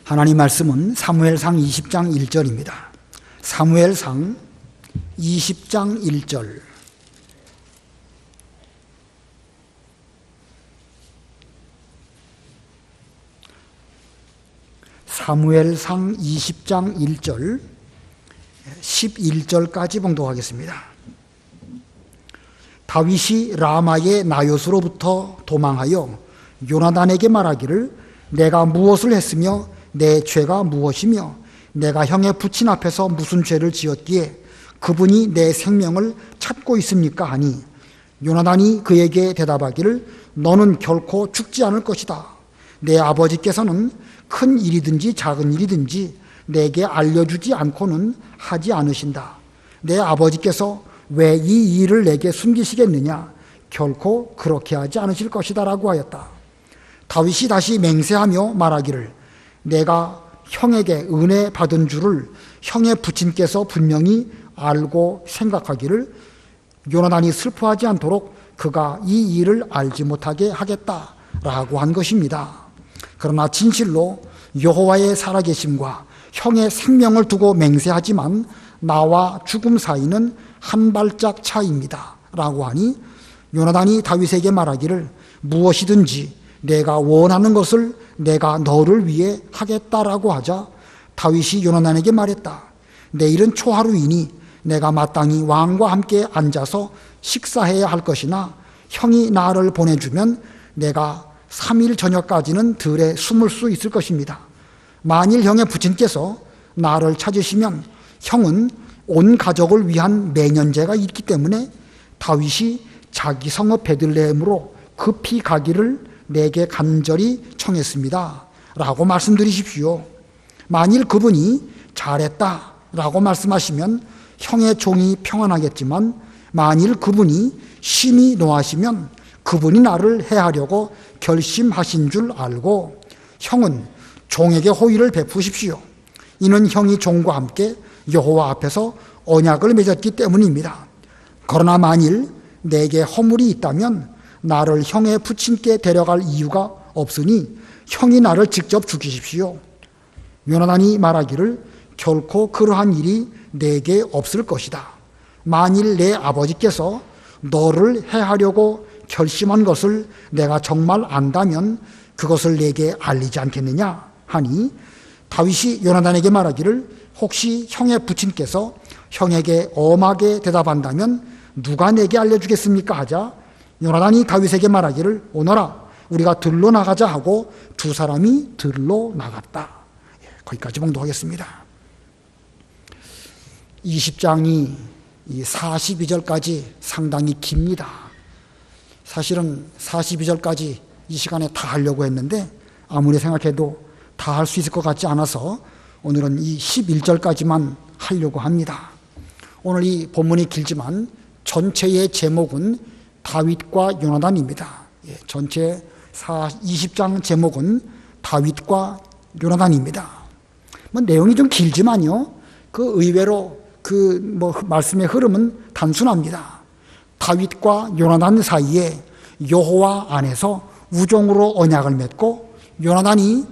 하나님 말씀은 사무엘상 20장 1절입니다. 사무엘상 20장 1절. 사무엘상 20장 1절 11절까지 봉독하겠습니다. 다윗이 라마의 나요스로부터 도망하여 요나단에게 말하기를 내가 무엇을 했으며 내 죄가 무엇이며 내가 형의 부친 앞에서 무슨 죄를 지었기에 그분이 내 생명을 찾고 있습니까 하니 요나단이 그에게 대답하기를 너는 결코 죽지 않을 것이다. 내 아버지께서는 큰 일이든지 작은 일이든지 내게 알려주지 않고는 하지 않으신다. 내 아버지께서 왜 이 일을 내게 숨기시겠느냐? 결코 그렇게 하지 않으실 것이다 라고 하였다. 다윗이 다시 맹세하며 말하기를 내가 형에게 은혜 받은 줄을 형의 부친께서 분명히 알고 생각하기를 요나단이 슬퍼하지 않도록 그가 이 일을 알지 못하게 하겠다라고 한 것입니다. 그러나 진실로 여호와의 살아계심과 형의 생명을 두고 맹세하지만 나와 죽음 사이는 한 발짝 차이입니다 라고 하니 요나단이 다윗에게 말하기를 무엇이든지 내가 원하는 것을 내가 너를 위해 하겠다라고 하자 다윗이 요나단에게 말했다. 내일은 초하루이니 내가 마땅히 왕과 함께 앉아서 식사해야 할 것이나 형이 나를 보내주면 내가 3일 저녁까지는 들에 숨을 수 있을 것입니다. 만일 형의 부친께서 나를 찾으시면 형은 온 가족을 위한 매년제가 있기 때문에 다윗이 자기 성읍 베들레헴으로 급히 가기를 내게 간절히 청했습니다 라고 말씀드리십시오. 만일 그분이 잘했다 라고 말씀하시면 형의 종이 평안하겠지만 만일 그분이 심히 노하시면 그분이 나를 해하려고 결심하신 줄 알고 형은 종에게 호의를 베푸십시오. 이는 형이 종과 함께 여호와 앞에서 언약을 맺었기 때문입니다. 그러나 만일 내게 허물이 있다면 나를 형의 부친께 데려갈 이유가 없으니 형이 나를 직접 죽이십시오. 요나단이 말하기를 결코 그러한 일이 내게 없을 것이다. 만일 내 아버지께서 너를 해하려고 결심한 것을 내가 정말 안다면 그것을 내게 알리지 않겠느냐 하니 다윗이 요나단에게 말하기를 혹시 형의 부친께서 형에게 엄하게 대답한다면 누가 내게 알려주겠습니까 하자 요나단이 다윗에게 말하기를 오너라 우리가 들로 나가자 하고 두 사람이 들로 나갔다. 거기까지 봉독하겠습니다. 20장이 42절까지 상당히 깁니다. 사실은 42절까지 이 시간에 다 하려고 했는데 아무리 생각해도 다 할 수 있을 것 같지 않아서 오늘은 이 11절까지만 하려고 합니다. 오늘 이 본문이 길지만 전체의 제목은 다윗과 요나단입니다. 전체 20장 제목은 다윗과 요나단입니다. 내용이 좀 길지만요. 그 의외로 말씀의 흐름은 단순합니다. 다윗과 요나단 사이에 여호와 안에서 우정으로 언약을 맺고 요나단이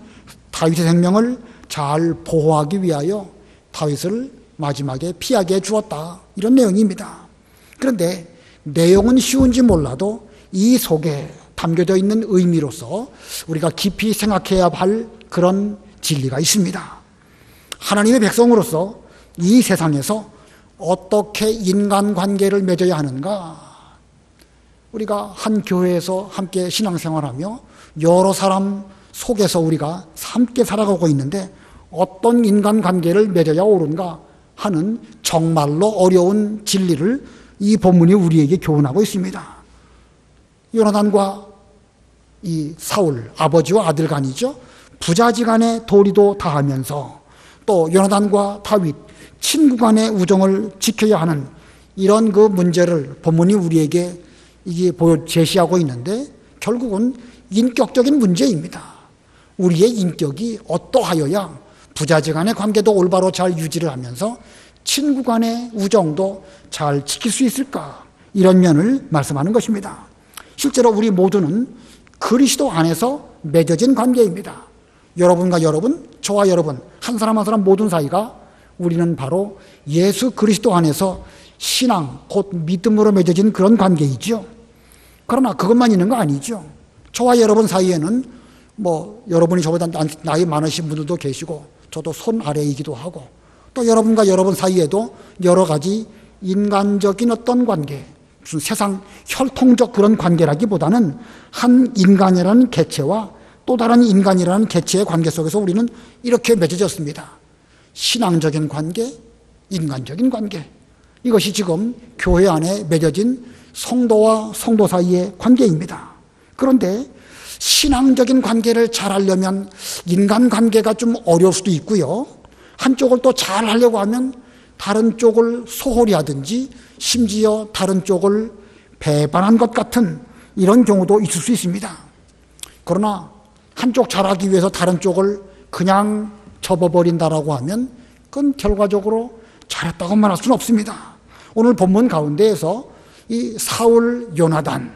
다윗의 생명을 잘 보호하기 위하여 다윗을 마지막에 피하게 해주었다. 이런 내용입니다. 그런데 내용은 쉬운지 몰라도 이 속에 담겨져 있는 의미로서 우리가 깊이 생각해야 할 그런 진리가 있습니다. 하나님의 백성으로서 이 세상에서 어떻게 인간관계를 맺어야 하는가? 우리가 한 교회에서 함께 신앙생활하며 여러 사람 속에서 우리가 함께 살아가고 있는데 어떤 인간관계를 맺어야 옳은가 하는 정말로 어려운 진리를 이 본문이 우리에게 교훈하고 있습니다. 요나단과 이 사울, 아버지와 아들 간이죠. 부자지간의 도리도 다하면서 또 요나단과 다윗, 친구 간의 우정을 지켜야 하는 이런 그 문제를 본문이 우리에게 이게 제시하고 있는데 결국은 인격적인 문제입니다. 우리의 인격이 어떠하여야 부자지간의 관계도 올바로 잘 유지를 하면서 친구 간의 우정도 잘 지킬 수 있을까? 이런 면을 말씀하는 것입니다. 실제로 우리 모두는 그리스도 안에서 맺어진 관계입니다. 여러분과 여러분, 저와 여러분, 한 사람 한 사람 모든 사이가 우리는 바로 예수 그리스도 안에서 신앙, 곧 믿음으로 맺어진 그런 관계이죠. 그러나 그것만 있는 거 아니죠. 저와 여러분 사이에는 여러분이 저보다 나이 많으신 분들도 계시고 저도 손 아래이기도 하고 또 여러분과 여러분 사이에도 여러 가지 인간적인 어떤 관계, 무슨 세상 혈통적 그런 관계라기보다는 한 인간이라는 개체와 또 다른 인간이라는 개체의 관계 속에서 우리는 이렇게 맺어졌습니다. 신앙적인 관계, 인간적인 관계. 이것이 지금 교회 안에 맺어진 성도와 성도 사이의 관계입니다. 그런데 신앙적인 관계를 잘 하려면 인간관계가 좀 어려울 수도 있고요. 한쪽을 또 잘 하려고 하면 다른 쪽을 소홀히 하든지 심지어 다른 쪽을 배반한 것 같은 이런 경우도 있을 수 있습니다. 그러나 한쪽 잘하기 위해서 다른 쪽을 그냥 접어버린다라고 하면 그건 결과적으로 잘했다고 말할 수는 없습니다. 오늘 본문 가운데에서 이 사울, 요나단,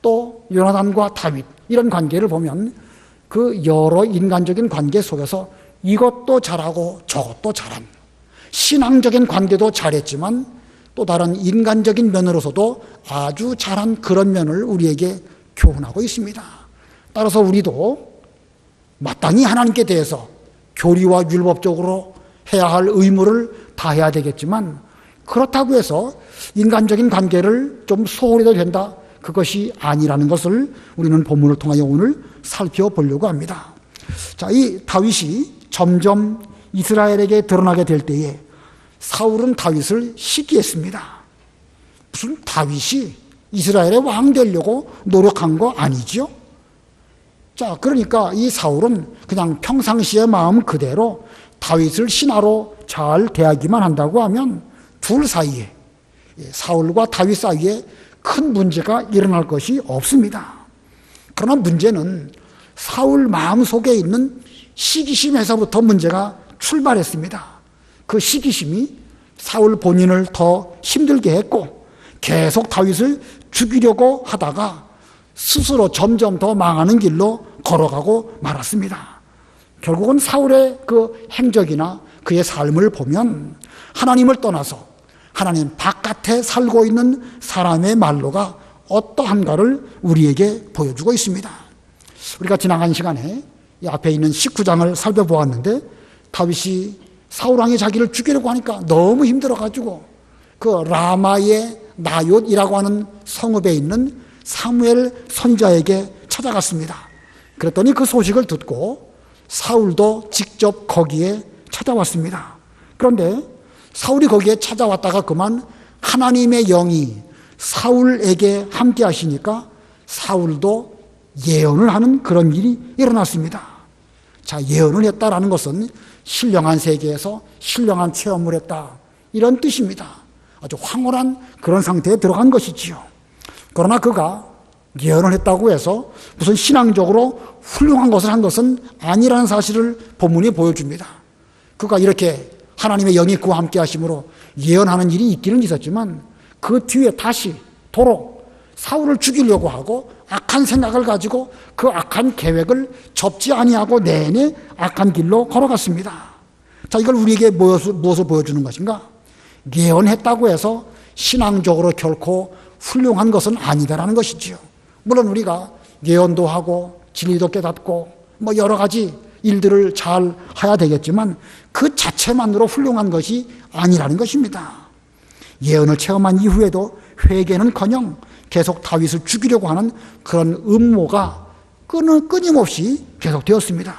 또 요나단과 다윗 이런 관계를 보면 그 여러 인간적인 관계 속에서 이것도 잘하고 저것도 잘한 신앙적인 관계도 잘했지만 또 다른 인간적인 면으로서도 아주 잘한 그런 면을 우리에게 교훈하고 있습니다. 따라서 우리도 마땅히 하나님께 대해서 교리와 율법적으로 해야 할 의무를 다해야 되겠지만 그렇다고 해서 인간적인 관계를 좀 소홀히 해도 된다. 그것이 아니라는 것을 우리는 본문을 통하여 오늘 살펴보려고 합니다. 자, 이 다윗이 점점 이스라엘에게 드러나게 될 때에 사울은 다윗을 시기했습니다. 무슨 다윗이 이스라엘의 왕 되려고 노력한 거 아니죠? 자, 그러니까 이 사울은 그냥 평상시의 마음 그대로 다윗을 신하로 잘 대하기만 한다고 하면 둘 사이에, 사울과 다윗 사이에 큰 문제가 일어날 것이 없습니다. 그러나 문제는 사울 마음속에 있는 시기심에서부터 문제가 출발했습니다. 그 시기심이 사울 본인을 더 힘들게 했고 계속 다윗을 죽이려고 하다가 스스로 점점 더 망하는 길로 걸어가고 말았습니다. 결국은 사울의 그 행적이나 그의 삶을 보면 하나님을 떠나서 하나님 바깥에 살고 있는 사람의 말로가 어떠한가를 우리에게 보여주고 있습니다. 우리가 지나간 시간에 이 앞에 있는 19장을 살펴보았는데 다윗이 사울왕이 자기를 죽이려고 하니까 너무 힘들어가지고 그 라마의 나옅이라고 하는 성읍에 있는 사무엘 선지자에게 찾아갔습니다. 그랬더니 그 소식을 듣고 사울도 직접 거기에 찾아왔습니다. 그런데 사울이 거기에 찾아왔다가 그만 하나님의 영이 사울에게 함께 하시니까 사울도 예언을 하는 그런 일이 일어났습니다. 자, 예언을 했다라는 것은 신령한 세계에서 신령한 체험을 했다 이런 뜻입니다. 아주 황홀한 그런 상태에 들어간 것이지요. 그러나 그가 예언을 했다고 해서 무슨 신앙적으로 훌륭한 것을 한 것은 아니라는 사실을 본문이 보여줍니다. 그가 이렇게 하나님의 영이 그와 함께 하심으로 예언하는 일이 있기는 있었지만 그 뒤에 다시 도로 사울을 죽이려고 하고 악한 생각을 가지고 그 악한 계획을 접지 아니하고 내내 악한 길로 걸어갔습니다. 자, 이걸 우리에게 무엇을 보여주는 것인가? 예언했다고 해서 신앙적으로 결코 훌륭한 것은 아니다라는 것이지요. 물론 우리가 예언도 하고 진리도 깨닫고 여러 가지 일들을 잘 해야 되겠지만 그 자체만으로 훌륭한 것이 아니라는 것입니다. 예언을 체험한 이후에도 회개는커녕 계속 다윗을 죽이려고 하는 그런 음모가 끊임없이 계속되었습니다.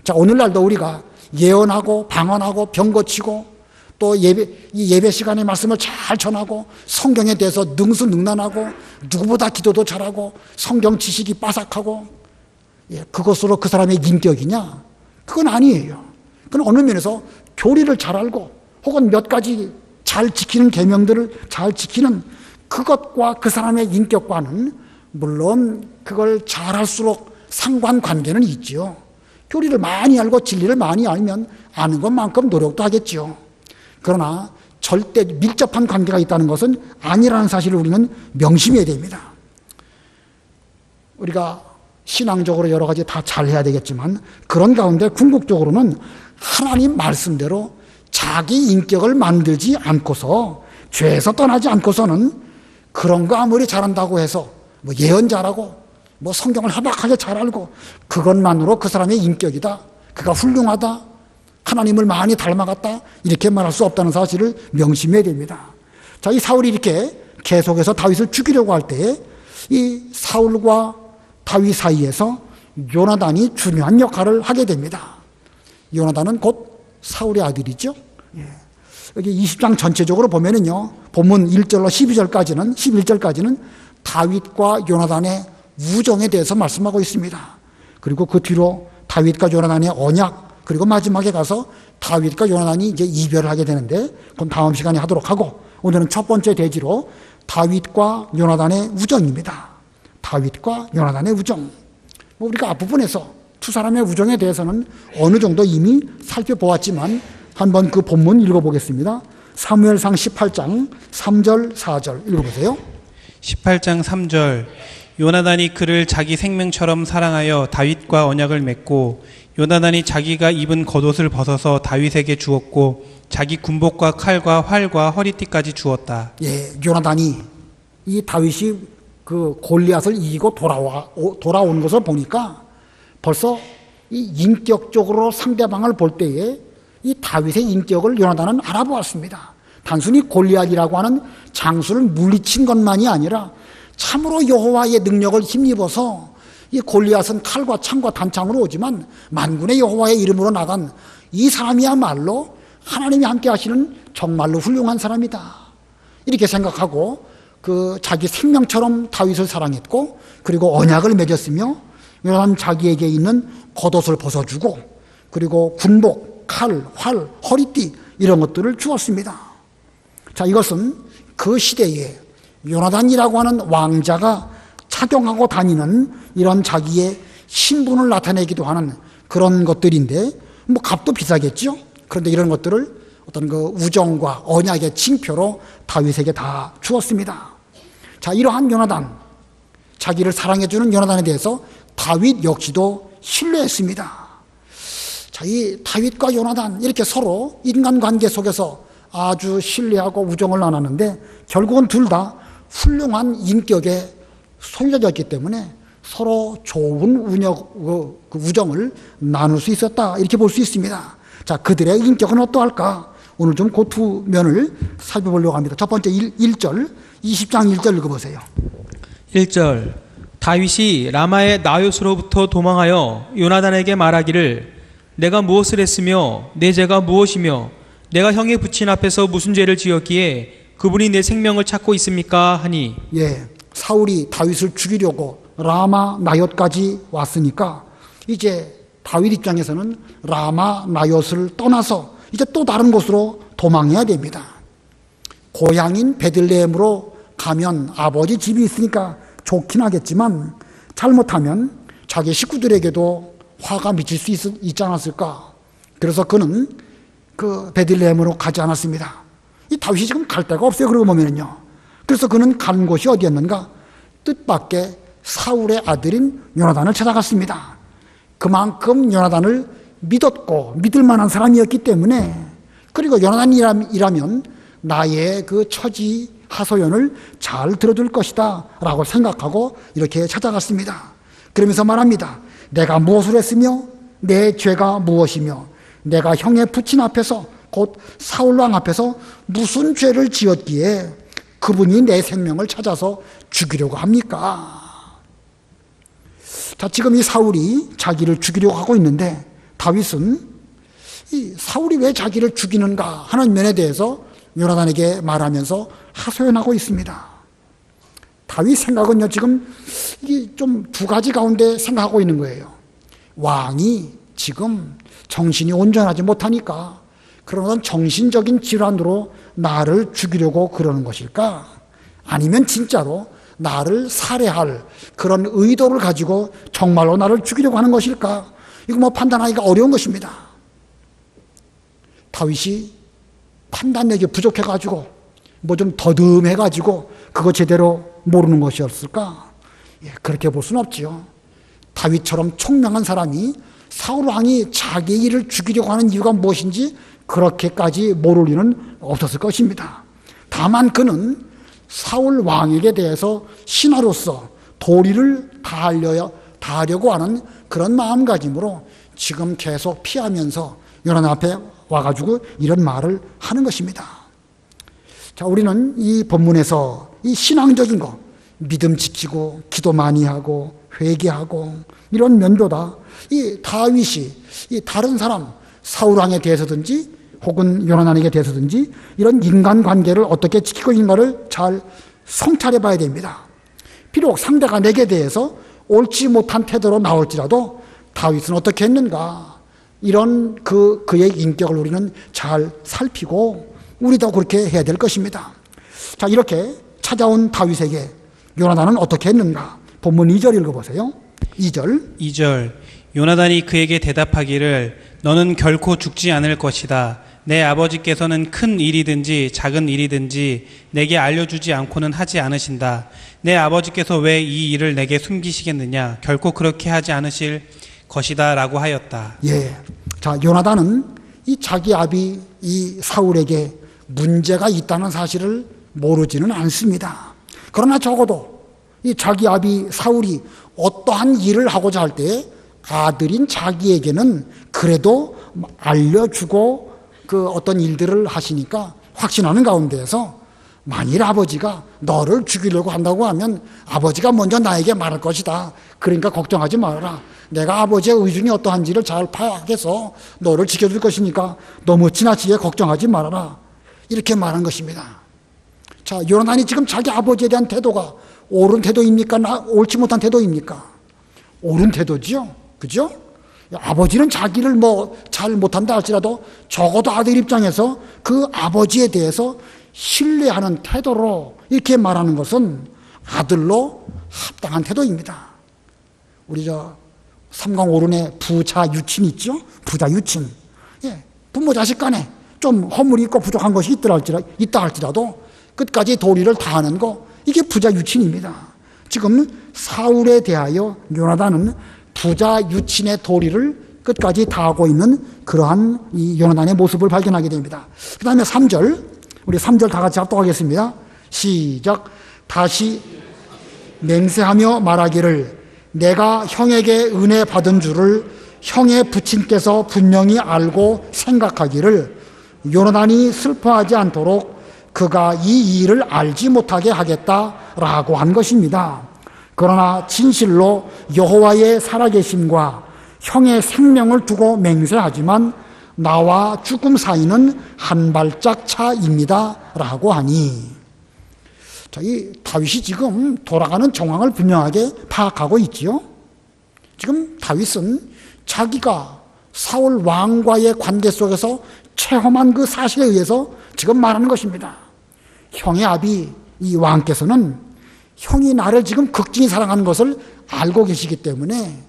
자, 오늘날도 우리가 예언하고 방언하고 병 고치고 또 예배 시간에 말씀을 잘 전하고 성경에 대해서 능수능란하고 누구보다 기도도 잘하고 성경 지식이 빠삭하고 그것으로 그 사람의 인격이냐? 그건 아니에요. 그건 어느 면에서 교리를 잘 알고 혹은 몇 가지 잘 지키는 계명들을 잘 지키는 그것과 그 사람의 인격과는 물론 그걸 잘할수록 상관관계는 있죠. 교리를 많이 알고 진리를 많이 알면 아는 것만큼 노력도 하겠죠. 그러나 절대 밀접한 관계가 있다는 것은 아니라는 사실을 우리는 명심해야 됩니다. 우리가 신앙적으로 여러 가지 다 잘해야 되겠지만 그런 가운데 궁극적으로는 하나님 말씀대로 자기 인격을 만들지 않고서 죄에서 떠나지 않고서는 그런 거 아무리 잘한다고 해서 뭐 예언 잘하고 뭐 성경을 하박하게 잘 알고 그것만으로 그 사람의 인격이다, 그가 훌륭하다, 하나님을 많이 닮아갔다 이렇게 말할 수 없다는 사실을 명심해야 됩니다. 자, 이 사울이 이렇게 계속해서 다윗을 죽이려고 할 때에 이 사울과 다윗 사이에서 요나단이 중요한 역할을 하게 됩니다. 요나단은 곧 사울의 아들이죠. 여기 20장 전체적으로 보면은요, 본문 1절로 11절까지는 다윗과 요나단의 우정에 대해서 말씀하고 있습니다. 그리고 그 뒤로 다윗과 요나단의 언약, 그리고 마지막에 가서 다윗과 요나단이 이제 이별을 하게 되는데 그건 다음 시간에 하도록 하고, 오늘은 첫 번째 대지로 다윗과 요나단의 우정입니다. 다윗과 요나단의 우정. 우리가 앞부분에서 두 사람의 우정에 대해서는 어느 정도 이미 살펴보았지만 한번 그 본문 읽어보겠습니다. 사무엘상 18장 3절 4절 읽어보세요. 18장 3절. 요나단이 그를 자기 생명처럼 사랑하여 다윗과 언약을 맺고 요나단이 자기가 입은 겉옷을 벗어서 다윗에게 주었고 자기 군복과 칼과 활과 허리띠까지 주었다. 예, 요나단이 이 다윗이 그 골리앗을 이기고 돌아온 것을 보니까 벌써 이 인격적으로 상대방을 볼 때에 이 다윗의 인격을 요나단은 알아보았습니다. 단순히 골리앗이라고 하는 장수를 물리친 것만이 아니라 참으로 여호와의 능력을 힘입어서 이 골리앗은 칼과 창과 단창으로 오지만 만군의 여호와의 이름으로 나간 이 사람이야말로 하나님이 함께 하시는 정말로 훌륭한 사람이다, 이렇게 생각하고 그 자기 생명처럼 다윗을 사랑했고, 그리고 언약을 맺었으며 요나단 자기에게 있는 겉옷을 벗어주고, 그리고 군복, 칼, 활, 허리띠 이런 것들을 주었습니다. 자, 이것은 그 시대에 요나단이라고 하는 왕자가 착용하고 다니는 이런 자기의 신분을 나타내기도 하는 그런 것들인데, 뭐 값도 비싸겠죠. 그런데 이런 것들을 어떤 그 우정과 언약의 징표로 다윗에게 다 주었습니다. 자, 이러한 요나단, 자기를 사랑해주는 요나단에 대해서 다윗 역시도 신뢰했습니다. 자, 이 다윗과 요나단 이렇게 서로 인간관계 속에서 아주 신뢰하고 우정을 나눴는데 결국은 둘 다 훌륭한 인격의 소유자였기 때문에 서로 좋은 우정을 나눌 수 있었다, 이렇게 볼 수 있습니다. 자, 그들의 인격은 어떠할까? 오늘 좀 그 두 면을 살펴보려고 합니다. 첫 번째 1절, 20장 1절 읽어보세요. 1절. 다윗이 라마의 나요스로부터 도망하여 요나단에게 말하기를 내가 무엇을 했으며 내 죄가 무엇이며 내가 형의 부친 앞에서 무슨 죄를 지었기에 그분이 내 생명을 찾고 있습니까? 하니. 예, 사울이 다윗을 죽이려고 라마 나옅까지 왔으니까 이제 다윗 입장에서는 라마 나옅을 떠나서 이제 또 다른 곳으로 도망해야 됩니다. 고향인 베들레헴으로 가면 아버지 집이 있으니까 좋긴 하겠지만 잘못하면 자기 식구들에게도 화가 미칠 수 있지 않았을까. 그래서 그는 그 베들레헴으로 가지 않았습니다. 이 다윗이 지금 갈 데가 없어요. 그러고 보면은요. 그래서 그는 간 곳이 어디였는가? 뜻밖의 사울의 아들인 요나단을 찾아갔습니다. 그만큼 요나단을 믿었고 믿을 만한 사람이었기 때문에, 그리고 요나단이라면 나의 그 처지 하소연을 잘 들어줄 것이다 라고 생각하고 이렇게 찾아갔습니다. 그러면서 말합니다. 내가 무엇을 했으며 내 죄가 무엇이며 내가 형의 부친 앞에서 곧 사울왕 앞에서 무슨 죄를 지었기에 그분이 내 생명을 찾아서 죽이려고 합니까? 자, 지금 이 사울이 자기를 죽이려고 하고 있는데 다윗은 이 사울이 왜 자기를 죽이는가 하는 면에 대해서 요나단에게 말하면서 하소연하고 있습니다. 다윗 생각은요, 지금 이게 좀 두 가지 가운데 생각하고 있는 거예요. 왕이 지금 정신이 온전하지 못하니까 그런 정신적인 질환으로 나를 죽이려고 그러는 것일까? 아니면 진짜로 나를 살해할 그런 의도를 가지고 정말로 나를 죽이려고 하는 것일까? 이거 뭐 판단하기가 어려운 것입니다. 다윗이 판단력이 부족해가지고 뭐 좀 더듬해가지고 그거 제대로 모르는 것이었을까? 예, 그렇게 볼 수는 없지요. 다윗처럼 총명한 사람이 사울 왕이 자기 일을 죽이려고 하는 이유가 무엇인지 그렇게까지 모를 리는 없었을 것입니다. 다만 그는 사울 왕에게 대해서 신하로서 도리를 다하려고 하는 그런 마음가짐으로 지금 계속 피하면서 요나단 앞에 와가지고 이런 말을 하는 것입니다. 자, 우리는 이 본문에서 이 신앙적인 거, 믿음 지키고 기도 많이 하고 회개하고 이런 면보다 이 다윗이 이 다른 사람 사울 왕에 대해서든지 혹은 요나단에게 대해서든지 이런 인간관계를 어떻게 지키고 있는가를 잘 성찰해 봐야 됩니다. 비록 상대가 내게 대해서 옳지 못한 태도로 나올지라도 다윗은 어떻게 했는가, 이런 그의 인격을 우리는 잘 살피고 우리도 그렇게 해야 될 것입니다. 자, 이렇게 찾아온 다윗에게 요나단은 어떻게 했는가? 본문 2절 읽어보세요. 2절. 요나단이 그에게 대답하기를 너는 결코 죽지 않을 것이다. 내 아버지께서는 큰 일이든지 작은 일이든지 내게 알려주지 않고는 하지 않으신다. 내 아버지께서 왜 이 일을 내게 숨기시겠느냐? 결코 그렇게 하지 않으실 것이다 라고 하였다. 예. 자, 요나단은 이 자기 아비 이 사울에게 문제가 있다는 사실을 모르지는 않습니다. 그러나 적어도 이 자기 아비 사울이 어떠한 일을 하고자 할 때 아들인 자기에게는 그래도 알려주고 그 어떤 일들을 하시니까 확신하는 가운데에서 만일 아버지가 너를 죽이려고 한다고 하면 아버지가 먼저 나에게 말할 것이다. 그러니까 걱정하지 말아라. 내가 아버지의 의중이 어떠한지를 잘 파악해서 너를 지켜줄 것이니까 너무 지나치게 걱정하지 말아라. 이렇게 말한 것입니다. 자, 요나단이 지금 자기 아버지에 대한 태도가 옳은 태도입니까? 옳지 못한 태도입니까? 옳은 태도지요. 그죠? 아버지는 자기를 잘 못한다 할지라도 적어도 아들 입장에서 그 아버지에 대해서 신뢰하는 태도로 이렇게 말하는 것은 아들로 합당한 태도입니다. 우리 삼강오륜에 부자 유친 있죠? 부자 유친. 예, 부모 자식 간에 좀 허물이 있고 부족한 것이 있다 할지라도 끝까지 도리를 다하는 거, 이게 부자 유친입니다. 지금 사울에 대하여 요나단은 부자 유친의 도리를 끝까지 다하고 있는 그러한 이 요나단의 모습을 발견하게 됩니다. 그 다음에 3절, 우리 3절 다 같이 합독하겠습니다. 시작. 다시 맹세하며 말하기를 내가 형에게 은혜 받은 줄을 형의 부친께서 분명히 알고 생각하기를 요나단이 슬퍼하지 않도록 그가 이 일을 알지 못하게 하겠다라고 한 것입니다. 그러나 진실로 여호와의 살아계심과 형의 생명을 두고 맹세하지만 나와 죽음 사이는 한 발짝 차입니다 라고 하니, 자, 이 다윗이 지금 돌아가는 정황을 분명하게 파악하고 있지요. 지금 다윗은 자기가 사울 왕과의 관계 속에서 체험한 그 사실에 의해서 지금 말하는 것입니다. 형의 아비 이 왕께서는 형이 나를 지금 극진히 사랑하는 것을 알고 계시기 때문에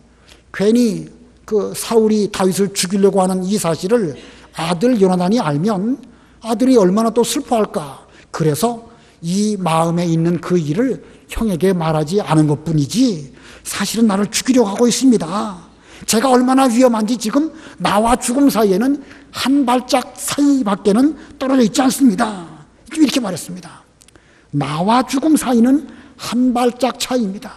괜히 그 사울이 다윗을 죽이려고 하는 이 사실을 아들 요나단이 알면 아들이 얼마나 또 슬퍼할까. 그래서 이 마음에 있는 그 일을 형에게 말하지 않은 것뿐이지 사실은 나를 죽이려고 하고 있습니다. 제가 얼마나 위험한지 지금 나와 죽음 사이에는 한 발짝 사이밖에는 떨어져 있지 않습니다. 이렇게 말했습니다. 나와 죽음 사이는 한 발짝 차이입니다.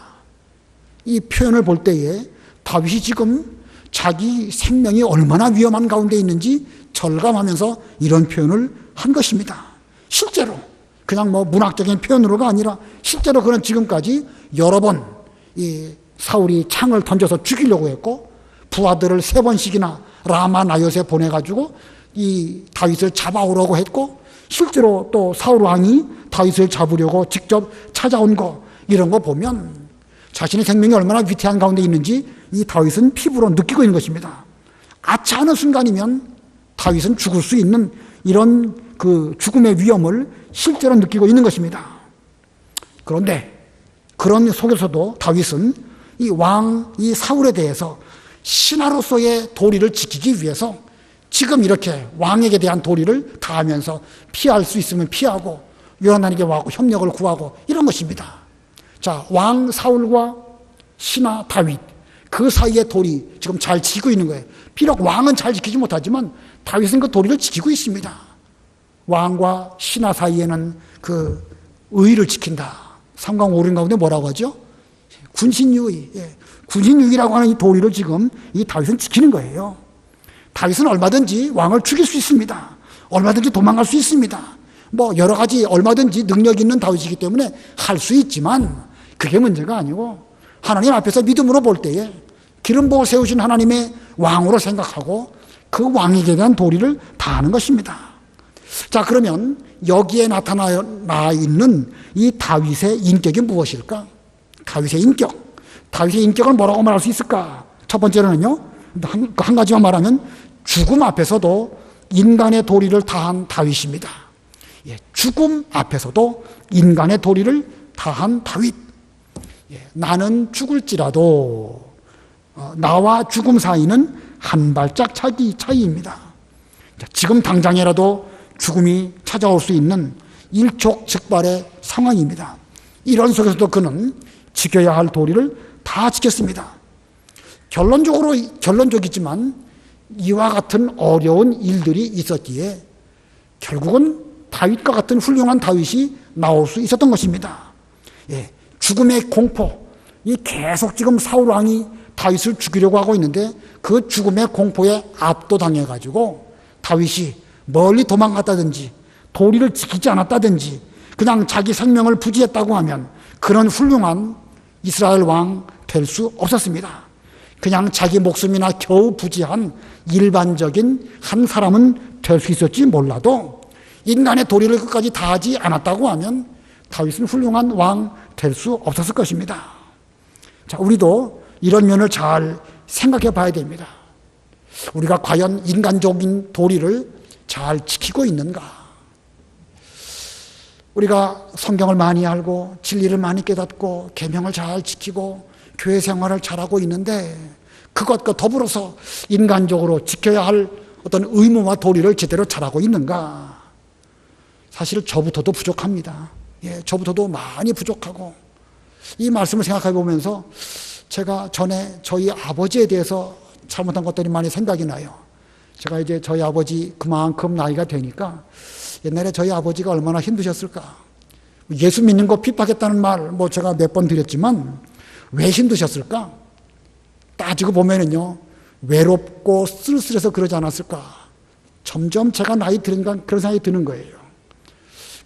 이 표현을 볼 때에 다윗이 지금 자기 생명이 얼마나 위험한 가운데 있는지 절감하면서 이런 표현을 한 것입니다. 실제로 그냥 문학적인 표현으로가 아니라 실제로 그는 지금까지 여러 번 이 사울이 창을 던져서 죽이려고 했고 부하들을 3번씩이나 라마 나요세 보내가지고 이 다윗을 잡아오려고 했고 실제로 또 사울 왕이 다윗을 잡으려고 직접 찾아온 거, 이런 거 보면 자신의 생명이 얼마나 위태한 가운데 있는지 이 다윗은 피부로 느끼고 있는 것입니다. 아차하는 순간이면 다윗은 죽을 수 있는 이런 그 죽음의 위험을 실제로 느끼고 있는 것입니다. 그런데 그런 속에서도 다윗은 이 사울에 대해서 신하로서의 도리를 지키기 위해서 지금 이렇게 왕에게 대한 도리를 다하면서 피할 수 있으면 피하고 요나단에게 와고 협력을 구하고 이런 것입니다. 자, 왕 사울과 신하 다윗, 그 사이에 돌이 지금 잘 지키고 있는 거예요. 비록 왕은 잘 지키지 못하지만 다윗은 그 도리를 지키고 있습니다. 왕과 신하 사이에는 그 의를 지킨다. 삼강오륜 가운데 뭐라고 하죠? 군신유의. 예. 군신유의라고 하는 이 도리를 지금 이 다윗은 지키는 거예요. 다윗은 얼마든지 왕을 죽일 수 있습니다. 얼마든지 도망갈 수 있습니다. 뭐 여러 가지 얼마든지 능력 있는 다윗이기 때문에 할 수 있지만 그게 문제가 아니고 하나님 앞에서 믿음으로 볼 때에 기름 부어 세우신 하나님의 왕으로 생각하고 그 왕에게 대한 도리를 다하는 것입니다. 자, 그러면 여기에 나타나 있는 이 다윗의 인격이 무엇일까? 다윗의 인격. 다윗의 인격을 뭐라고 말할 수 있을까? 첫 번째로는요, 한 가지만 말하면 죽음 앞에서도 인간의 도리를 다한 다윗입니다. 예, 죽음 앞에서도 인간의 도리를 다한 다윗. 예, 나는 죽을지라도 나와 죽음 사이는 한 발짝 차이입니다. 지금 당장이라도 죽음이 찾아올 수 있는 일촉즉발의 상황입니다. 이런 속에서도 그는 지켜야 할 도리를 다 지켰습니다. 결론적이지만 이와 같은 어려운 일들이 있었기에 결국은 다윗과 같은 훌륭한 다윗이 나올 수 있었던 것입니다. 예, 죽음의 공포, 이 계속 지금 사울 왕이 다윗을 죽이려고 하고 있는데 그 죽음의 공포에 압도당해가지고 다윗이 멀리 도망갔다든지 도리를 지키지 않았다든지 그냥 자기 생명을 부지했다고 하면 그런 훌륭한 이스라엘 왕 될 수 없었습니다. 그냥 자기 목숨이나 겨우 부지한 일반적인 한 사람은 될 수 있었지 몰라도 인간의 도리를 끝까지 다하지 않았다고 하면 다윗은 훌륭한 왕 될 수 없었을 것입니다. 자, 우리도 이런 면을 잘 생각해 봐야 됩니다. 우리가 과연 인간적인 도리를 잘 지키고 있는가? 우리가 성경을 많이 알고 진리를 많이 깨닫고 계명을 잘 지키고 교회 생활을 잘하고 있는데 그것과 더불어서 인간적으로 지켜야 할 어떤 의무와 도리를 제대로 잘하고 있는가? 사실 저부터도 부족합니다. 예, 저부터도 많이 부족하고 이 말씀을 생각해 보면서 제가 전에 저희 아버지에 대해서 잘못한 것들이 많이 생각이 나요. 제가 이제 저희 아버지 그만큼 나이가 되니까 옛날에 저희 아버지가 얼마나 힘드셨을까. 예수 믿는 거 핍박했다는 말 뭐 제가 몇 번 드렸지만 왜 힘드셨을까? 따지고 보면은요, 외롭고 쓸쓸해서 그러지 않았을까? 점점 제가 나이 들으니까 그런 생각이 드는 거예요.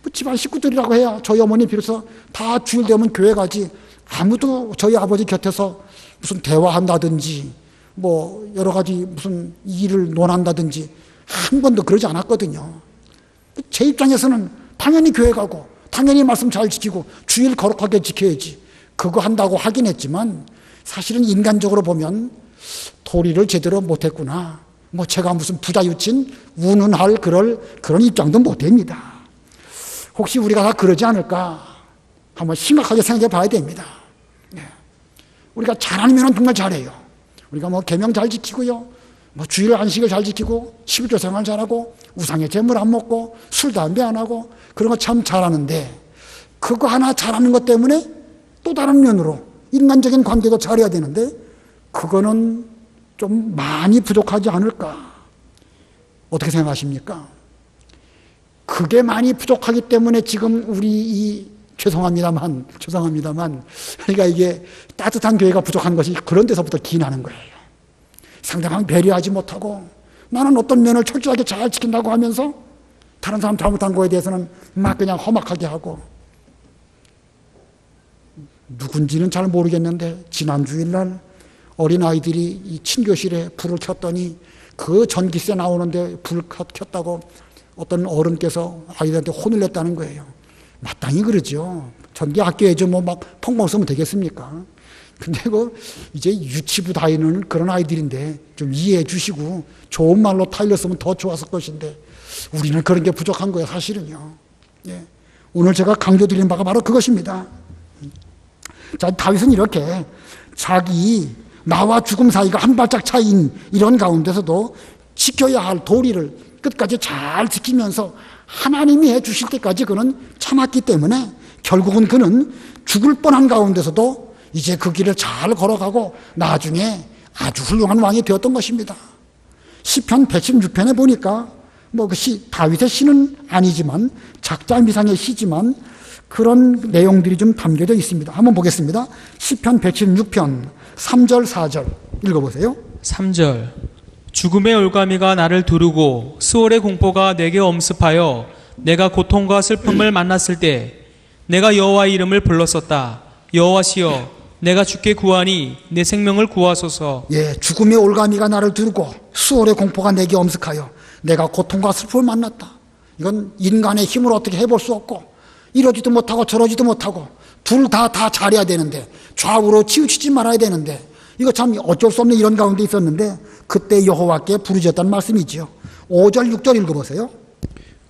뭐 집안 식구들이라고 해야 저희 어머니 비로소 다 주일 되면 교회 가지 아무도 저희 아버지 곁에서 무슨 대화한다든지 뭐 여러 가지 무슨 일을 논한다든지 한 번도 그러지 않았거든요. 제 입장에서는 당연히 교회 가고 당연히 말씀 잘 지키고 주일 거룩하게 지켜야지 그거 한다고 하긴 했지만 사실은 인간적으로 보면 도리를 제대로 못했구나. 뭐 제가 무슨 부자유친 운운할 그런 입장도 못 됩니다. 혹시 우리가 다 그러지 않을까 한번 심각하게 생각해 봐야 됩니다. 우리가 잘하면 정말 잘해요. 우리가 뭐 계명 잘 지키고요, 뭐 주일 안식을 잘 지키고 11조 생활 잘하고 우상의 재물 안 먹고 술 담배 안 하고 그런 거 참 잘하는데 그거 하나 잘하는 것 때문에 또 다른 면으로 인간적인 관계도 잘해야 되는데 그거는 좀 많이 부족하지 않을까? 어떻게 생각하십니까? 그게 많이 부족하기 때문에 지금 우리 죄송합니다만 그러니까 이게 따뜻한 교회가 부족한 것이 그런 데서부터 기인하는 거예요. 상대방 배려하지 못하고 나는 어떤 면을 철저하게 잘 지킨다고 하면서 다른 사람 잘못한 거에 대해서는 막 그냥 험악하게 하고 누군지는 잘 모르겠는데 지난 주일날 어린아이들이 이 친교실에 불을 켰더니 그 전기세 나오는데 불 켰다고 어떤 어른께서 아이들한테 혼을 냈다는 거예요. 마땅히 그러죠. 전기 아껴야죠. 뭐 막 펑펑 쓰면 되겠습니까? 근데 이제 유치부 다니는 그런 아이들인데 좀 이해해 주시고 좋은 말로 타일렀으면 더 좋았을 것인데 우리는 그런 게 부족한 거예요, 사실은요. 예. 오늘 제가 강조드린 바가 바로 그것입니다. 자, 다윗은 이렇게 자기 나와 죽음 사이가 한 발짝 차이인 이런 가운데서도 지켜야 할 도리를 끝까지 잘 지키면서 하나님이 해 주실 때까지 그는 참았기 때문에 결국은 그는 죽을 뻔한 가운데서도 이제 그 길을 잘 걸어가고 나중에 아주 훌륭한 왕이 되었던 것입니다. 시편 116편에 보니까 다윗의 시는 아니지만 작자미상의 시지만 그런 내용들이 좀 담겨져 있습니다. 한번 보겠습니다. 시편 116편 3절 4절 읽어보세요. 3절 죽음의 올가미가 나를 두르고 수월의 공포가 내게 엄습하여 내가 고통과 슬픔을 만났을 때 내가 여호와의 이름을 불렀었다. 여호와시여 내가 주께 구하니 내 생명을 구하소서. 예, 죽음의 올가미가 나를 두르고 수월의 공포가 내게 엄습하여 내가 고통과 슬픔을 만났다. 이건 인간의 힘으로 어떻게 해볼 수 없고 이러지도 못하고 저러지도 못하고 둘 다 잘해야 되는데 좌우로 치우치지 말아야 되는데 이거 참 어쩔 수 없는 이런 가운데 있었는데 그때 여호와께 부르짖었다는 말씀이지요. 5절 6절 읽어보세요.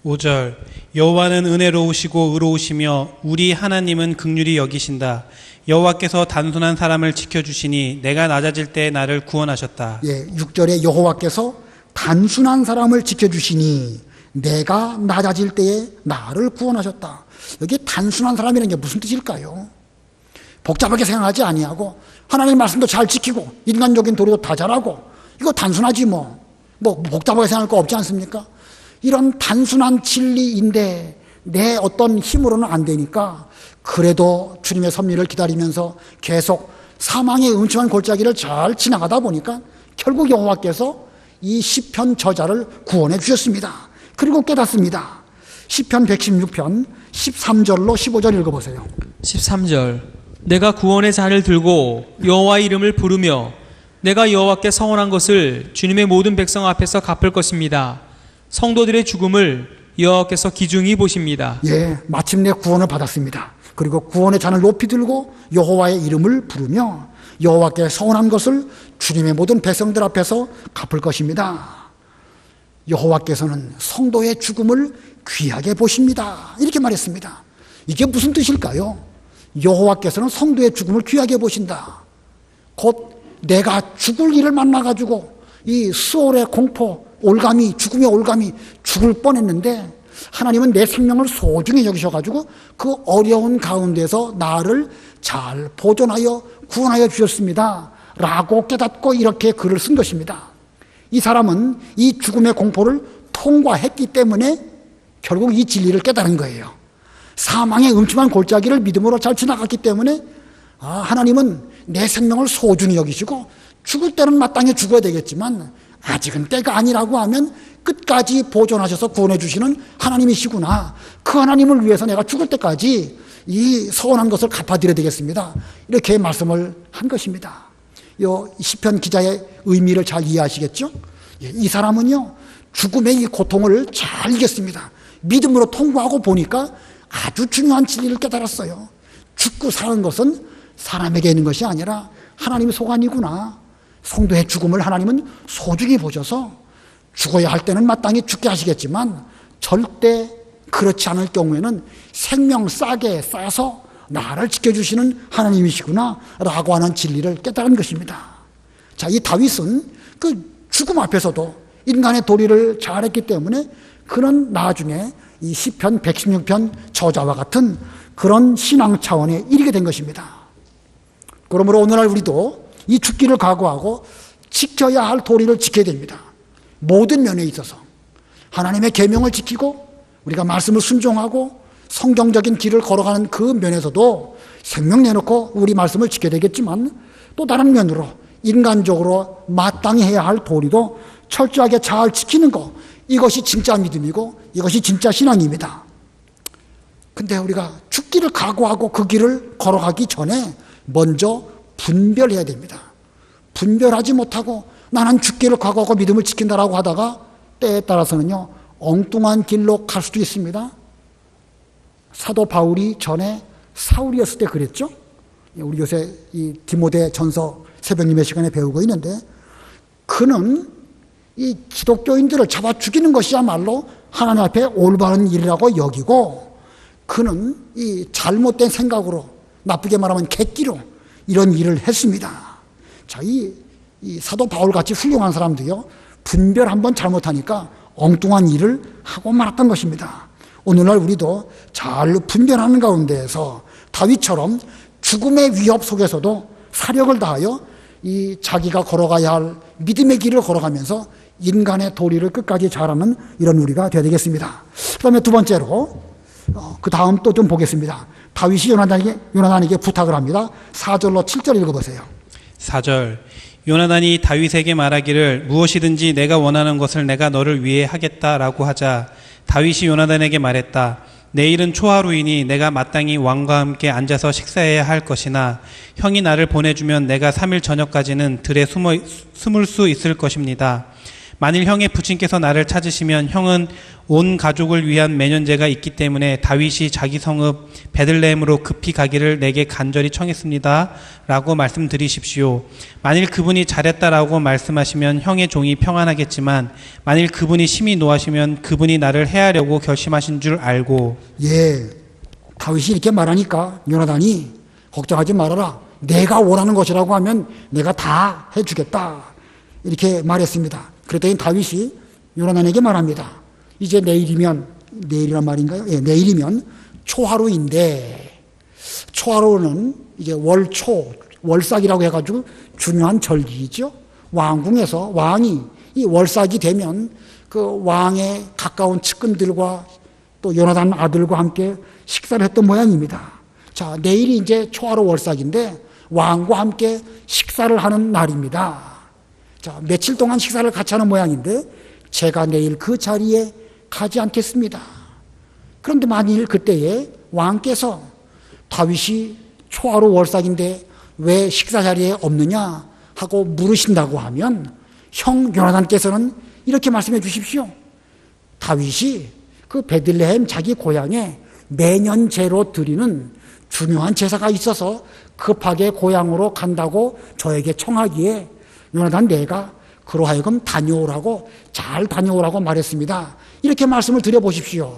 5절 여호와는 은혜로우시고 의로우시며 우리 하나님은 긍휼히 여기신다. 여호와께서 단순한 사람을 지켜주시니 내가 낮아질 때 나를 구원하셨다. 예, 6절에 여호와께서 단순한 사람을 지켜주시니 내가 낮아질 때에 나를 구원하셨다. 여기 단순한 사람이라는 게 무슨 뜻일까요? 복잡하게 생각하지 아니하고 하나님의 말씀도 잘 지키고 인간적인 도리도 다 잘하고 이거 단순하지 뭐 복잡하게 생각할 거 없지 않습니까? 이런 단순한 진리인데 내 어떤 힘으로는 안 되니까 그래도 주님의 섭리를 기다리면서 계속 사망의 음침한 골짜기를 잘 지나가다 보니까 결국 여호와께서 이 시편 저자를 구원해 주셨습니다. 그리고 깨닫습니다. 시편 116편 13절로 15절 읽어보세요. 13절 내가 구원의 잔을 들고 여호와의 이름을 부르며 내가 여호와께 서원한 것을 주님의 모든 백성 앞에서 갚을 것입니다. 성도들의 죽음을 여호와께서 기중히 보십니다. 예, 마침내 구원을 받았습니다. 그리고 구원의 잔을 높이 들고 여호와의 이름을 부르며 여호와께 서원한 것을 주님의 모든 백성들 앞에서 갚을 것입니다. 여호와께서는 성도의 죽음을 귀하게 보십니다. 이렇게 말했습니다. 이게 무슨 뜻일까요? 여호와께서는 성도의 죽음을 귀하게 보신다. 곧 내가 죽을 일을 만나가지고 이 수월의 공포, 올감이, 죽음의 올감이 죽을 뻔했는데 하나님은 내 생명을 소중히 여기셔가지고 그 어려운 가운데서 나를 잘 보존하여 구원하여 주셨습니다. 라고 깨닫고 이렇게 글을 쓴 것입니다. 이 사람은 이 죽음의 공포를 통과했기 때문에 결국 이 진리를 깨달은 거예요. 사망의 음침한 골짜기를 믿음으로 잘 지나갔기 때문에 하나님은 내 생명을 소중히 여기시고 죽을 때는 마땅히 죽어야 되겠지만 아직은 때가 아니라고 하면 끝까지 보존하셔서 구원해 주시는 하나님이시구나. 그 하나님을 위해서 내가 죽을 때까지 이 서원한 것을 갚아드려야 되겠습니다. 이렇게 말씀을 한 것입니다. 이 시편 기자의 의미를 잘 이해하시겠죠? 이 사람은요 죽음의 이 고통을 잘 이겼습니다. 믿음으로 통과하고 보니까 아주 중요한 진리를 깨달았어요. 죽고 사는 것은 사람에게 있는 것이 아니라 하나님의 소관이구나. 성도의 죽음을 하나님은 소중히 보셔서 죽어야 할 때는 마땅히 죽게 하시겠지만 절대 그렇지 않을 경우에는 생명 싸게 싸서 나를 지켜주시는 하나님이시구나 라고 하는 진리를 깨달은 것입니다. 자, 이 다윗은 그 죽음 앞에서도 인간의 도리를 잘했기 때문에 그는 나중에 이 시편 116편 저자와 같은 그런 신앙 차원에 이르게 된 것입니다. 그러므로 오늘날 우리도 이 죽기를 각오하고 지켜야 할 도리를 지켜야 됩니다. 모든 면에 있어서 하나님의 계명을 지키고 우리가 말씀을 순종하고 성경적인 길을 걸어가는 그 면에서도 생명 내놓고 우리 말씀을 지켜야 되겠지만 또 다른 면으로 인간적으로 마땅히 해야 할 도리도 철저하게 잘 지키는 것, 이것이 진짜 믿음이고 이것이 진짜 신앙입니다. 근데 우리가 죽기를 각오하고 그 길을 걸어가기 전에 먼저 분별해야 됩니다. 분별하지 못하고 나는 죽기를 각오하고 믿음을 지킨다라고 하다가 때에 따라서는요 엉뚱한 길로 갈 수도 있습니다. 사도 바울이 전에 사울이었을 때 그랬죠. 우리 요새 이 디모데 전서 새벽님의 시간에 배우고 있는데 그는 이 기독교인들을 잡아 죽이는 것이야말로 하나님 앞에 올바른 일이라고 여기고 그는 이 잘못된 생각으로 나쁘게 말하면 객기로 이런 일을 했습니다. 자, 이 사도 바울같이 훌륭한 사람도요 분별 한번 잘못하니까 엉뚱한 일을 하고 말았던 것입니다. 오늘날 우리도 잘 분별하는 가운데에서 다윗처럼 죽음의 위협 속에서도 사력을 다하여 이 자기가 걸어가야 할 믿음의 길을 걸어가면서 인간의 도리를 끝까지 잘하는 이런 우리가 되어야 되겠습니다. 그 다음에 두 번째로 그 다음 또 좀 보겠습니다. 다윗이 요나단에게 부탁을 합니다. 4절로 7절 읽어보세요. 4절 요나단이 다윗에게 말하기를 무엇이든지 내가 원하는 것을 내가 너를 위해 하겠다라고 하자 다윗이 요나단에게 말했다. 내일은 초하루이니 내가 마땅히 왕과 함께 앉아서 식사해야 할 것이나 형이 나를 보내주면 내가 3일 저녁까지는 들에 숨을 수 있을 것입니다. 만일 형의 부친께서 나를 찾으시면 형은 온 가족을 위한 매년제가 있기 때문에 다윗이 자기 성읍 베들레헴으로 급히 가기를 내게 간절히 청했습니다. 라고 말씀드리십시오. 만일 그분이 잘했다라고 말씀하시면 형의 종이 평안하겠지만 만일 그분이 심히 노하시면 그분이 나를 해하려고 결심하신 줄 알고. 예, 다윗이 이렇게 말하니까 요나단이 걱정하지 말아라. 내가 원하는 것이라고 하면 내가 다 해주겠다. 이렇게 말했습니다. 그랬더니 다윗이 요나단에게 말합니다. 이제 내일이란 말인가요? 예, 내일이면 초하루인데, 초하루는 이제 월삭이라고 해가지고 중요한 절기이죠. 왕궁에서 왕이 이 월삭이 되면 그 왕의 가까운 측근들과 또 요나단 아들과 함께 식사를 했던 모양입니다. 자, 내일이 이제 초하루 월삭인데 왕과 함께 식사를 하는 날입니다. 자, 며칠 동안 식사를 같이 하는 모양인데 제가 내일 그 자리에 가지 않겠습니다. 그런데 만일 그때에 왕께서 다윗이 초하루 월삭인데 왜 식사 자리에 없느냐 하고 물으신다고 하면 형 요나단께서는 이렇게 말씀해 주십시오. 다윗이 그 베들레헴 자기 고향에 매년제로 드리는 중요한 제사가 있어서 급하게 고향으로 간다고 저에게 청하기에 요나단 내가 그로하여금 다녀오라고 잘 다녀오라고 말했습니다. 이렇게 말씀을 드려보십시오.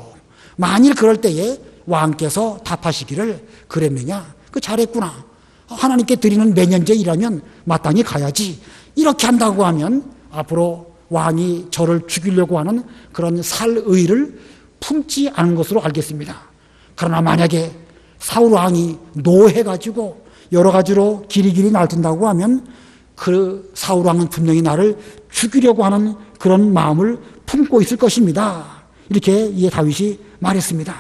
만일 그럴 때에 왕께서 답하시기를 그랬느냐? 그 잘했구나. 하나님께 드리는 매년제이라면 마땅히 가야지. 이렇게 한다고 하면 앞으로 왕이 저를 죽이려고 하는 그런 살의를 품지 않은 것으로 알겠습니다. 그러나 만약에 사울 왕이 노해가지고 여러 가지로 길이길이 날뛴다고 하면 그 사울 왕은 분명히 나를 죽이려고 하는 그런 마음을 품고 있을 것입니다. 이렇게 이 다윗이 말했습니다.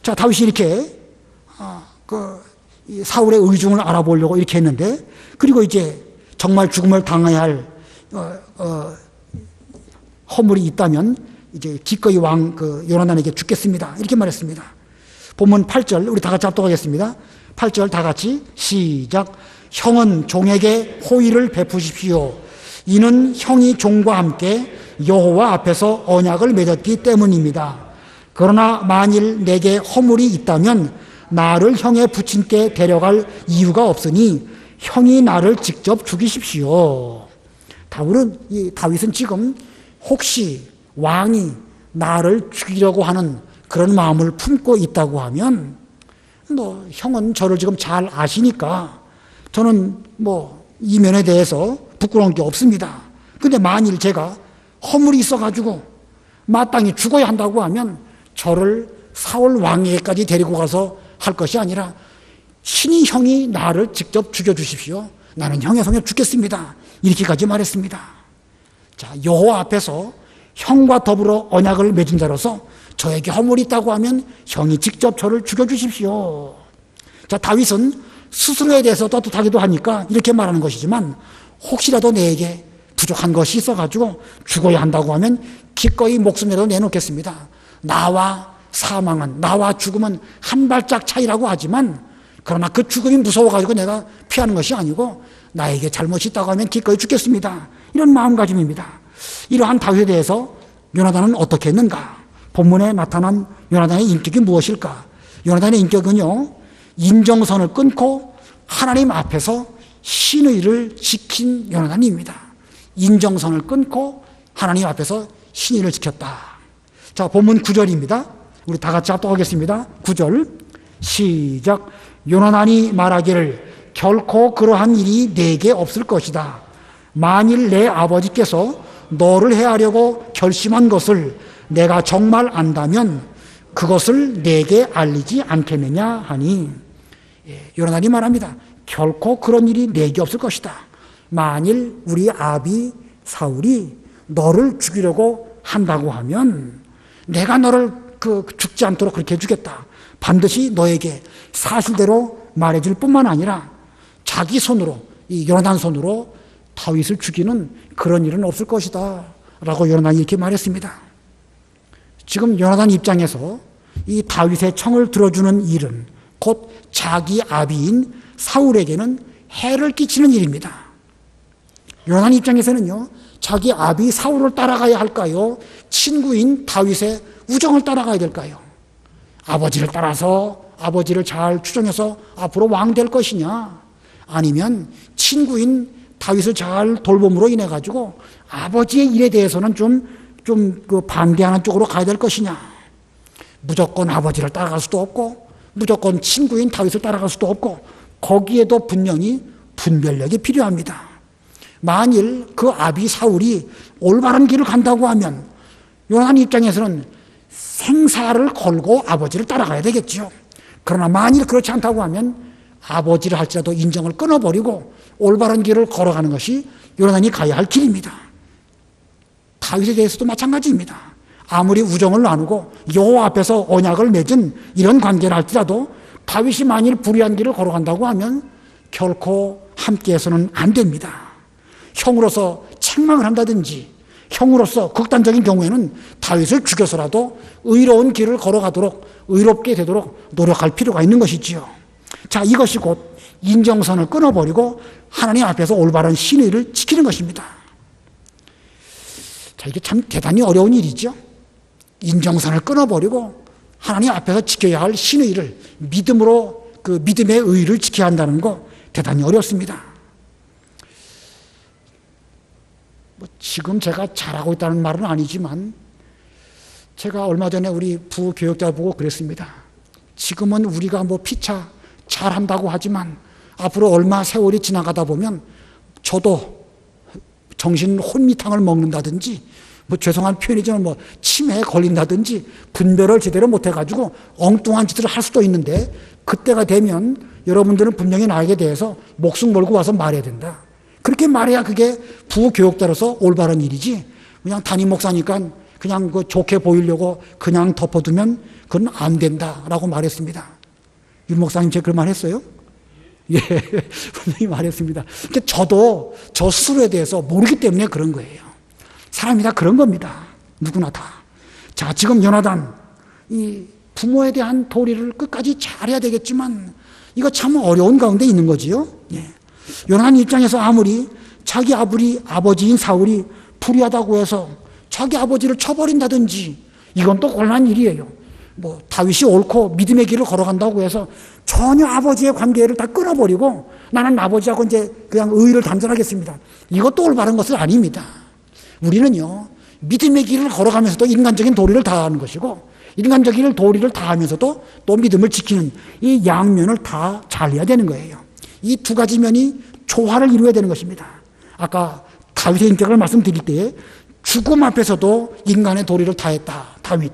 자, 다윗이 이렇게 사울의 의중을 알아보려고 이렇게 했는데, 그리고 이제 정말 죽음을 당해야 할 허물이 있다면 이제 기꺼이 왕 요나단에게 죽겠습니다. 이렇게 말했습니다. 본문 8절 우리 다 같이 합독하겠습니다. 8절 다 같이 시작. 형은 종에게 호의를 베푸십시오. 이는 형이 종과 함께 여호와 앞에서 언약을 맺었기 때문입니다. 그러나 만일 내게 허물이 있다면 나를 형의 부친께 데려갈 이유가 없으니 형이 나를 직접 죽이십시오. 다윗은 지금 혹시 왕이 나를 죽이려고 하는 그런 마음을 품고 있다고 하면 형은 저를 지금 잘 아시니까 저는 이 면에 대해서 부끄러운 게 없습니다. 근데 만일 제가 허물이 있어가지고 마땅히 죽어야 한다고 하면 저를 사울 왕에게까지 데리고 가서 할 것이 아니라 신이 형이 나를 직접 죽여주십시오. 나는 형의 손에 죽겠습니다. 이렇게까지 말했습니다. 자, 여호와 앞에서 형과 더불어 언약을 맺은 자로서 저에게 허물이 있다고 하면 형이 직접 저를 죽여주십시오. 자, 다윗은 스스로에 대해서 떳떳하기도 하니까 이렇게 말하는 것이지만 혹시라도 내게 부족한 것이 있어가지고 죽어야 한다고 하면 기꺼이 목숨이라도 내놓겠습니다. 나와 사망은, 나와 죽음은 한 발짝 차이라고 하지만 그러나 그 죽음이 무서워가지고 내가 피하는 것이 아니고 나에게 잘못이 있다고 하면 기꺼이 죽겠습니다. 이런 마음가짐입니다. 이러한 다윗에 대해서 요나단은 어떻게 했는가? 본문에 나타난 요나단의 인격이 무엇일까? 요나단의 인격은요, 인정선을 끊고 하나님 앞에서 신의를 지킨 요나단입니다. 인정선을 끊고 하나님 앞에서 신의를 지켰다. 자, 본문 9절입니다. 우리 다 같이 합독하겠습니다. 9절 시작. 요나단이 말하기를 결코 그러한 일이 내게 없을 것이다. 만일 내 아버지께서 너를 해하려고 결심한 것을 내가 정말 안다면 그것을 내게 알리지 않겠느냐 하니. 요나단이 말합니다. 결코 그런 일이 내게 없을 것이다. 만일 우리 아비 사울이 너를 죽이려고 한다고 하면 내가 너를 죽지 않도록 그렇게 해주겠다. 반드시 너에게 사실대로 말해줄 뿐만 아니라 자기 손으로, 이 요나단 손으로 다윗을 죽이는 그런 일은 없을 것이다 라고 요나단이 이렇게 말했습니다. 지금 요나단 입장에서 이 다윗의 청을 들어주는 일은 곧 자기 아비인 사울에게는 해를 끼치는 일입니다. 요나단 입장에서는요, 자기 아비 사울을 따라가야 할까요? 친구인 다윗의 우정을 따라가야 될까요? 아버지를 따라서 아버지를 잘 추종해서 앞으로 왕 될 것이냐, 아니면 친구인 다윗을 잘 돌봄으로 인해 가지고 아버지의 일에 대해서는 좀 반대하는 쪽으로 가야 될 것이냐. 무조건 아버지를 따라갈 수도 없고 무조건 친구인 다윗을 따라갈 수도 없고 거기에도 분명히 분별력이 필요합니다. 만일 그 아비 사울이 올바른 길을 간다고 하면 요나단 입장에서는 생사를 걸고 아버지를 따라가야 되겠죠. 그러나 만일 그렇지 않다고 하면 아버지를 할지라도 인정을 끊어버리고 올바른 길을 걸어가는 것이 요나단이 가야 할 길입니다. 다윗에 대해서도 마찬가지입니다. 아무리 우정을 나누고 여호와 앞에서 언약을 맺은 이런 관계를 할지라도 다윗이 만일 불의한 길을 걸어간다고 하면 결코 함께해서는 안 됩니다. 형으로서 책망을 한다든지 형으로서 극단적인 경우에는 다윗을 죽여서라도 의로운 길을 걸어가도록 의롭게 되도록 노력할 필요가 있는 것이지요. 자, 이것이 곧 인정선을 끊어버리고 하나님 앞에서 올바른 신의를 지키는 것입니다. 자, 이게 참 대단히 어려운 일이죠. 인정선을 끊어버리고 하나님 앞에서 지켜야 할 신의를 믿음으로 그 믿음의 의의를 지켜야 한다는 거 대단히 어렵습니다. 지금 제가 잘하고 있다는 말은 아니지만 제가 얼마 전에 우리 부교육자 보고 그랬습니다. 지금은 우리가 피차 잘한다고 하지만 앞으로 얼마 세월이 지나가다 보면 저도 정신 혼미탕을 먹는다든지 죄송한 표현이지만 치매에 걸린다든지 분별을 제대로 못해가지고 엉뚱한 짓을 할 수도 있는데 그때가 되면 여러분들은 분명히 나에게 대해서 목숨 걸고 와서 말해야 된다. 그렇게 말해야 그게 부교육자로서 올바른 일이지 그냥 담임 목사니까 그냥 좋게 보이려고 그냥 덮어두면 그건 안 된다라고 말했습니다. 윤 목사님 제가 그런 말 했어요? 예, 분명히 말했습니다. 저도 저 스스로에 대해서 모르기 때문에 그런 거예요. 사람이 다 그런 겁니다. 누구나 다. 자, 지금 요나단, 이 부모에 대한 도리를 끝까지 잘해야 되겠지만 이거 참 어려운 가운데 있는 거지요. 예. 요나단 입장에서 아무리 자기 아버지인 사울이 불의하다고 해서 자기 아버지를 쳐버린다든지 이건 또 곤란한 일이에요. 다윗이 옳고 믿음의 길을 걸어간다고 해서 전혀 아버지의 관계를 다 끊어버리고 나는 아버지하고 이제 그냥 의의를 단절하겠습니다. 이것도 올바른 것은 아닙니다. 우리는요, 믿음의 길을 걸어가면서도 인간적인 도리를 다하는 것이고 인간적인 도리를 다하면서도 또 믿음을 지키는 이 양면을 다 잘해야 되는 거예요. 이 두 가지 면이 조화를 이루어야 되는 것입니다. 아까 다윗의 인격을 말씀드릴 때 죽음 앞에서도 인간의 도리를 다했다. 다윗.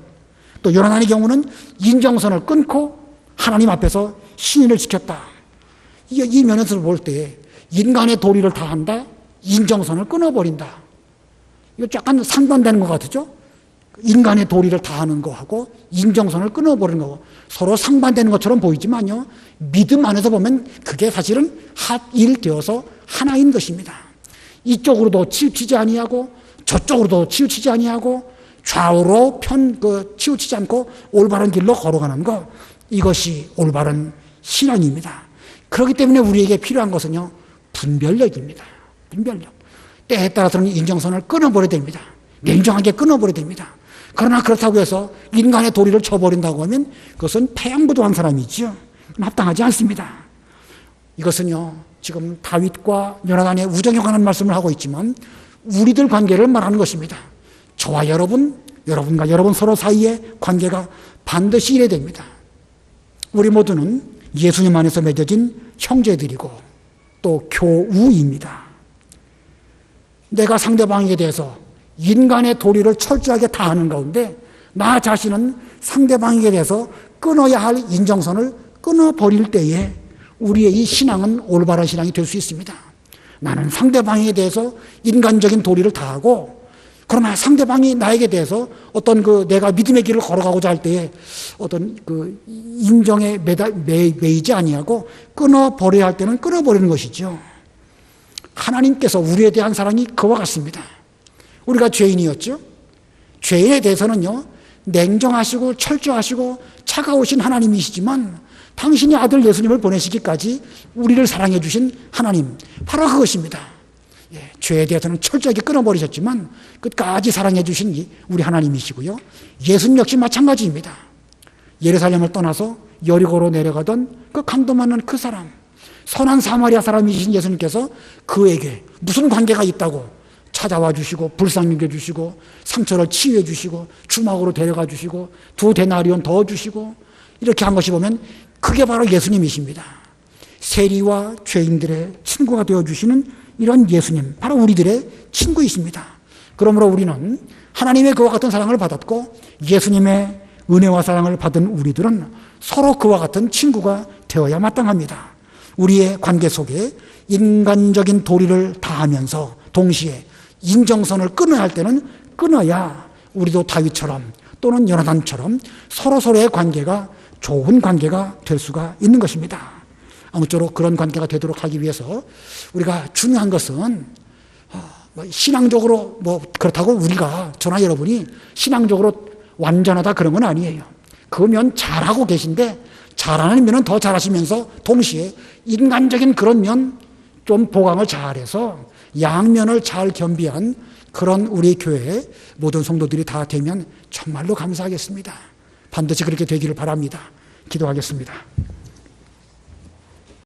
또 요나단의 경우는 인정선을 끊고 하나님 앞에서 신의를 지켰다. 이 면에서 볼 때 인간의 도리를 다한다. 인정선을 끊어버린다. 이거 약간 상반되는 것 같죠? 인간의 도리를 다하는 거하고 인정선을 끊어버리는 거고 서로 상반되는 것처럼 보이지만요. 믿음 안에서 보면 그게 사실은 합일되어서 하나인 것입니다. 이쪽으로도 치우치지 아니하고 저쪽으로도 치우치지 아니하고 좌우로 치우치지 않고 올바른 길로 걸어가는 것, 이것이 올바른 신앙입니다. 그렇기 때문에 우리에게 필요한 것은요, 분별력입니다. 분별력. 때에 따라서는 인정선을 끊어버려야 됩니다. 냉정하게 끊어버려야 됩니다. 그러나 그렇다고 해서 인간의 도리를 쳐버린다고 하면 그것은 패양부도한 사람이지요. 합당하지 않습니다. 이것은요, 지금 다윗과 요나단의 우정에 관한 말씀을 하고 있지만 우리들 관계를 말하는 것입니다. 저와 여러분과 여러분 서로 사이의 관계가 반드시 이래야 됩니다. 우리 모두는 예수님 안에서 맺어진 형제들이고 또 교우입니다. 내가 상대방에게 대해서 인간의 도리를 철저하게 다하는 가운데 나 자신은 상대방에게 대해서 끊어야 할 인정선을 끊어버릴 때에 우리의 이 신앙은 올바른 신앙이 될 수 있습니다. 나는 상대방에 대해서 인간적인 도리를 다하고, 그러나 상대방이 나에게 대해서 어떤 내가 믿음의 길을 걸어가고자 할 때에 어떤 인정에 매이지 아니하고 끊어버려야 할 때는 끊어버리는 것이죠. 하나님께서 우리에 대한 사랑이 그와 같습니다. 우리가 죄인이었죠. 죄인에 대해서는요, 냉정하시고 철저하시고 차가우신 하나님이시지만 당신이 아들 예수님을 보내시기까지 우리를 사랑해 주신 하나님, 바로 그것입니다. 죄에 대해서는 철저하게 끊어버리셨지만 끝까지 사랑해 주신 우리 하나님이시고요. 예수님 역시 마찬가지입니다. 예루살렘을 떠나서 여리고로 내려가던 그 강도 만난 그 사람, 선한 사마리아 사람이신 예수님께서 그에게 무슨 관계가 있다고 찾아와 주시고 불쌍히 여겨주시고 상처를 치유해 주시고 주막으로 데려가 주시고 2데나리온 더 주시고 이렇게 한 것이 보면 그게 바로 예수님이십니다. 세리와 죄인들의 친구가 되어주시는 이런 예수님, 바로 우리들의 친구이십니다. 그러므로 우리는 하나님의 그와 같은 사랑을 받았고 예수님의 은혜와 사랑을 받은 우리들은 서로 그와 같은 친구가 되어야 마땅합니다. 우리의 관계 속에 인간적인 도리를 다하면서 동시에 인정선을 끊어야 할 때는 끊어야 우리도 다윗처럼 또는 요나단처럼 서로서로의 관계가 좋은 관계가 될 수가 있는 것입니다. 아무쪼록 그런 관계가 되도록 하기 위해서 우리가 중요한 것은 신앙적으로 그렇다고 우리가 저나 여러분이 신앙적으로 완전하다 그런 건 아니에요. 그면 잘하고 계신데 잘하는 면은 더 잘하시면서 동시에 인간적인 그런 면 좀 보강을 잘해서 양면을 잘 겸비한 그런 우리 교회의 모든 성도들이 다 되면 정말로 감사하겠습니다. 반드시 그렇게 되기를 바랍니다. 기도하겠습니다.